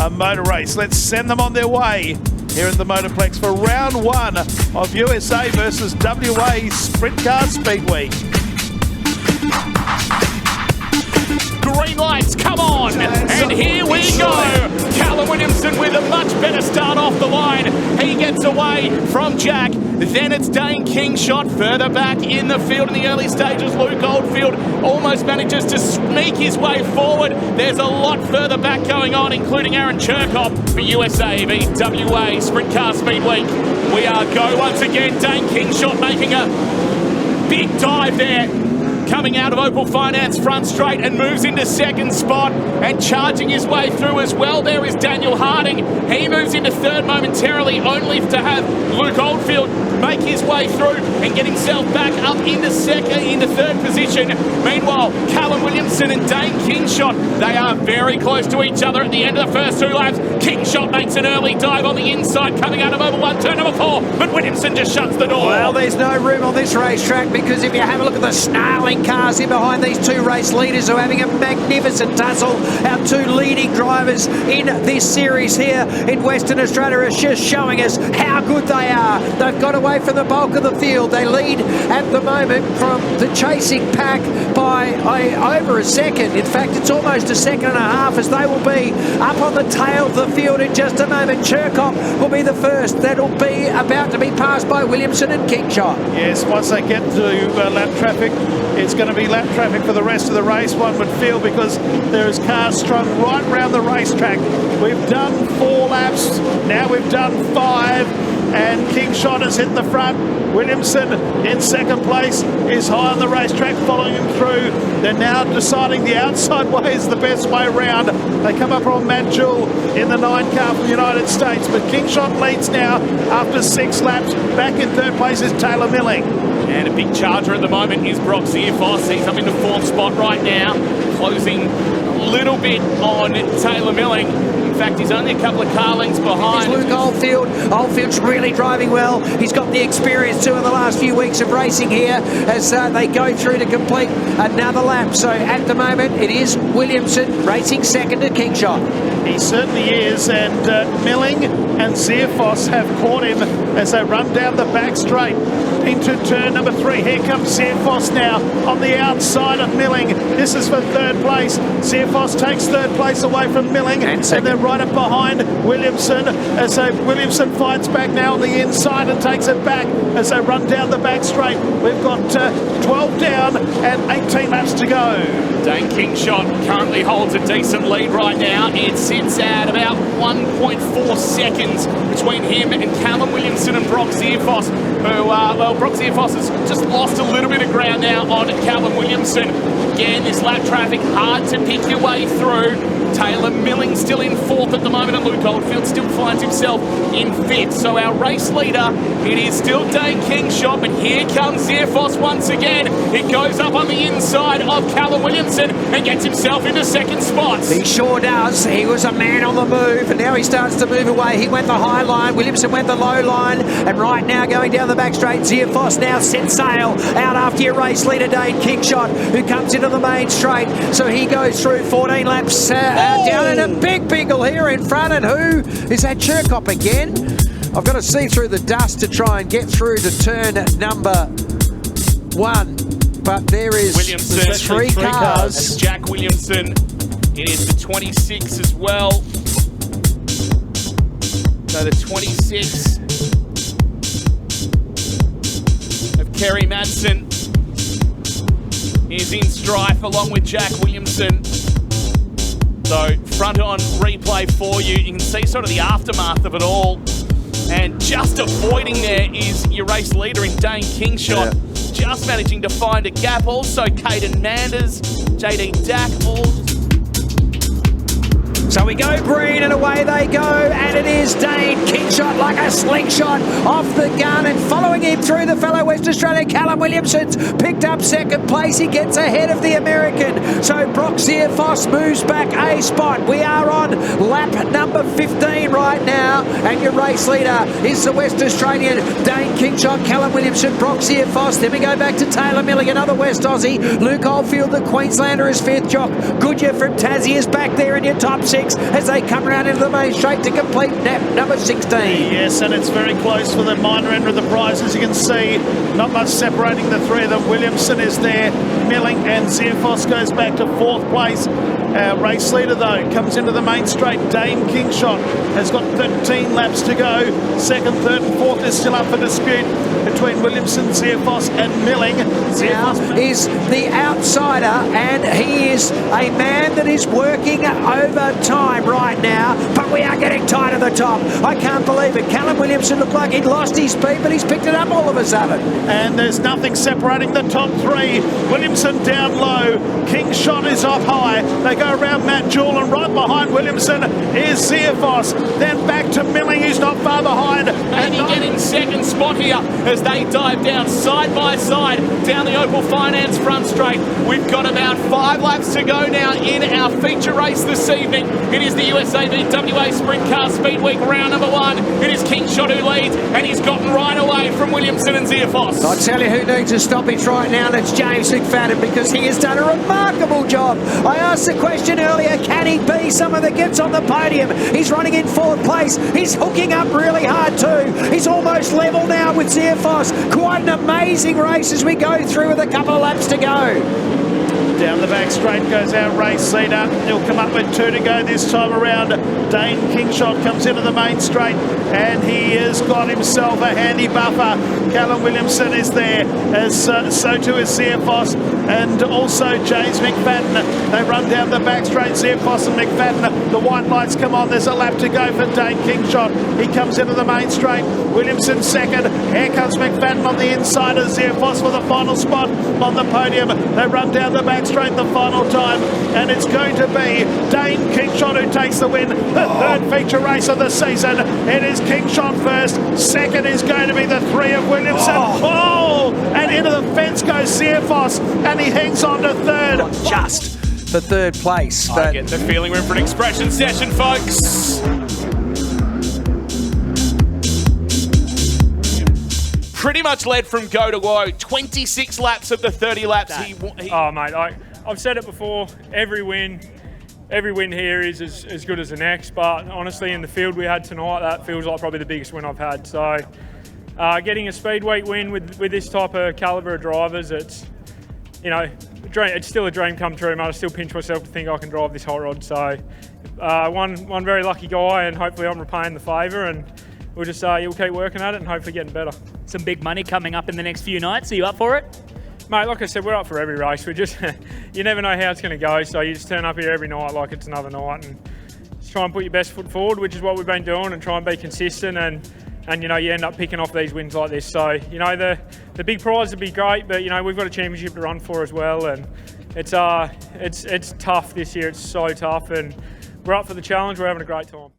a motor race. Let's send them on their way here at the Motorplex for round one of USA versus WA Sprintcars Speedweek. Green lights, come on, and here we go. Callum Williamson with a much better start off the line. He gets away from Jack. Then it's Dane Kingshot further back in the field in the early stages. Luke Oldfield almost manages to sneak his way forward. There's a lot further back going on, including Aaron Cherkop for USA v WA Sprint Car Speed Week. We are go once again. Dane Kingshot making a big dive there, coming out of Opal Finance front straight and moves into second spot and charging his way through as well. There is Daniel Harding. He moves into third momentarily, only to have Luke Oldfield make his way through and get himself back up into third position. Meanwhile, Callum Williamson and Dane Kingshot, they are very close to each other at the end of the first 2 laps. Kingshot makes an early dive on the inside coming out of Oval 1, turn number 4, but Williamson just shuts the door. Well, there's no room on this racetrack because if you have a look at the snarling cars in behind these two race leaders who are having a magnificent tussle, our two leading drivers in this series here in Western Australia are just showing us how good they are. They've got away from the bulk of the field. They lead at the moment from the chasing pack by over a second. In fact, it's almost a second and a half as they will be up on the tail of the field in just a moment. Cherkop will be the first. That'll be about to be passed by Williamson and Kingshot. Yes, once they get to lap traffic, it's going to be lap traffic for the rest of the race, one would feel, because there is cars strung right around the racetrack. We've done 4 laps, now we've done 5, and Kingshot has hit the front. Williamson in second place is high on the racetrack, following him through. They're now deciding the outside way is the best way round. They come up on Matt Jewell in the 9 car from the United States, but Kingshot leads now after 6 laps. Back in third place is Taylor Milling. And a big charger at the moment is Brock Zierfoss. He's up in the 4th spot right now, closing a little bit on Taylor Milling. In fact, he's only a couple of car lengths behind. It's Luke Oldfield. Oldfield's really driving well. He's got the experience too in the last few weeks of racing here as they go through to complete another lap. So at the moment, it is Williamson racing second to Kingshot. He certainly is, and Milling and Zierfoss have caught him as they run down the back straight into turn number 3. Here comes Zierfoss now on the outside of Milling. This is for third place. Zierfoss takes third place away from Milling, and they're right up behind Williamson as Williamson fights back now on the inside and takes it back as they run down the back straight. We've got 12 down and 18 laps to go. Dane Kingshot currently holds a decent lead right now. It sits at about 1.4 seconds between him and Callum Williamson and Brock Zierfoss, who, well, Brock Zierfoss has just lost a little bit of ground now on Callum Williamson. Again, this lap traffic, hard to pick your way through. Taylor Milling still in 4th at the moment, and Luke Oldfield still finds himself in 5th. So our race leader, it is still Dane Kingshot, but here comes Zierfoss once again. It goes up on the inside of Callum Williamson and gets himself into second spot. He sure does. He was a man on the move, and now he starts to move away. He went the high line, Williamson went the low line, and right now going down the back straight, Zierfoss now set sail out after your race leader Dane Kingshot, who comes into the main straight. So he goes through 14 laps down in a big bingle here in front, and who is that? Cherkop again. I've got to see through the dust to try and get through to turn number 1, but there is Williamson, 3 cars. That's Jack Williamson. It is the 26 as well. So the 26 of Kerry Madsen is in strife along with Jack Williamson. So front on replay for you. You can see sort of the aftermath of it all. And just avoiding there is your race leader in Dane Kingshot. Yeah. Just managing to find a gap. Also Caden Manders, JD Dack, all. So we go green and away they go, and it is Dane Kingshot like a slingshot off the gun, and following him through the fellow West Australian Callum Williamson's picked up second place. He gets ahead of the American. So Brock Zierfoss moves back a spot. We are on lap number 15 right now. And your race leader is the West Australian Dane Kingshot, Callum Williamson, Broxia Foss. Then we go back to Taylor Milling, another West Aussie. Luke Oldfield, the Queenslander, is fifth. Jock Goodyear from Tassie is back there in your top six as they come around into the main straight to complete number 16. Yes, and it's very close for the minor end of the prize. As you can see, not much separating the three of them. Williamson is there, Milling, and Zierfoss goes back to fourth place. Race leader, though, comes into the main straight. Dane Kingshot has got 13 laps to go. Second, third, and fourth is still up for dispute between Williamson, Zierfoss, and Milling. Now is the outsider, and he is a man that is working overtime right now, but we are getting tight at the top. I can't believe it. Callum Williamson looked like he'd lost his speed, but he's picked it up all of a sudden. And there's nothing separating the top three. Williamson down low, Kingshot is up high. They go around Matt Jewell, and right behind Williamson is Zierfoss. Then back to Milling, who's not far behind. And he get in second spot here as they dive down side by side down the Opal Finance front straight. We've got about 5 laps to go now in our feature race this evening. It is the USAV WA Sprint Car Speedweek round number 1. It is Kingshot who leads, and he's gotten right away from Williamson and Zierfoss. I'll tell you who needs a stoppage right now, and it's James McFadden, because he has done a remarkable job. I asked the question earlier, can he be someone that gets on the podium? He's running in fourth place. He's hooking up really hard too. He's almost level now with Zierfoss. Quite an amazing race as we go through with a couple of laps to go. Down the back straight goes our race leader. He'll come up with 2 to go this time around. Dane Kingshot comes into the main straight, and he has got himself a handy buffer. Callum Williamson is there, as so too is Zierfoss, and also James McFadden. They run down the back straight, Zierfoss and McFadden. The white lights come on. There's a lap to go for Dane Kingshot. He comes into the main straight. Williamson second. Here comes McFadden on the inside of Zierfoss for the final spot on the podium. They run down the back straight the final time, and it's going to be Dane Kingshot who takes the win. The third feature race of the season. It is Kingshot first. Second is going to be the 3 of Williamson. And into the fence goes Zierfoss, and he hangs on to third. Just for third place. I get the feeling we're in for an expression session, folks. Pretty much led from go to woe. 26 laps of the 30 laps. Oh, mate, I've said it before. Every win here is as good as the next. But honestly, in the field we had tonight, that feels like probably the biggest win I've had. So getting a Speedweek win with this type of calibre of drivers, it's, you know, it's still a dream come true, mate. I still pinch myself to think I can drive this hot rod. So one very lucky guy, and hopefully I'm repaying the favour, and we'll just we'll keep working at it and hopefully getting better. Some big money coming up in the next few nights. Are you up for it? Mate, like I said, we're up for every race. We just, you never know how it's going to go, so you just turn up here every night like it's another night and just try and put your best foot forward, which is what we've been doing, and try and be consistent, and you know, you end up picking off these wins like this. So, you know, the big prize would be great, but, you know, we've got a championship to run for as well, and it's tough this year. It's so tough, and we're up for the challenge. We're having a great time.